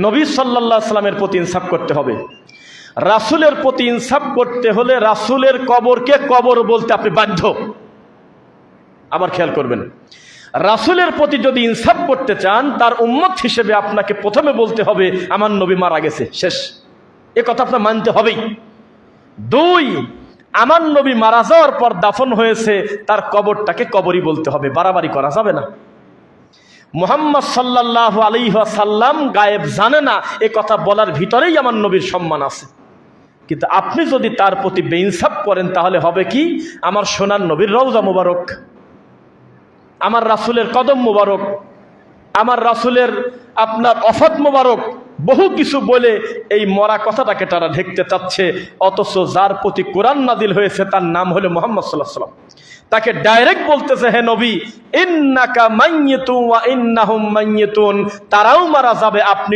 নবী সাল্লাল্লাহু আলাইহি সাল্লামের প্রতি ইনসাফ করতে হবে। রাসূলের প্রতি ইনসাফ করতে হলে রাসূলের কবরকে কবর বলতে আপনি বাধ্য। আবার খেয়াল করবেন, রাসূলের প্রতি যদি ইনসাফ করতে চান তার উম্মত হিসেবে আপনাকে প্রথমে বলতে হবে আমার নবী মারা গেছে, শেষ। এ কথা আপনার মানতে হবেই। দুই, আমার নবী মারা যাওয়ার পর দাফন হয়েছে, তার কবরটাকে কবরই বলতে হবে, বাড়াবাড়ি করা যাবে না। মুহাম্মদ সাল্লাল্লাহু আলাইহি ওয়াসাল্লাম গায়েব জানে না, এ কথা বলার ভিতরেই আমার নবীর সম্মান আছে। কিন্তু আপনি যদি তার প্রতি বেইনসাফ করেন তাহলে হবে কি, আমার সোনার নবীর রওজা মুবারক, আমার রাসূলের কদম মুবারক, আমার রাসূলের আপনার ওফাত মুবারক, বহু কিছু বলে এই মরা কথাটাকে তারা ঢেকতে চাচ্ছে। অথচ যার প্রতি কোরআন নাজিল হয়েছে তার নাম হলো মুহাম্মদ সাল্লাল্লাহু আলাইহি ওয়াসাল্লাম। তাকে ডাইরেক্ট বলতেছে, হে নবী, ইন্নাকা মাইয়িতুন ওয়া ইন্নাহুম মাইয়িতুন, তারাও মারা যাবে, আপনি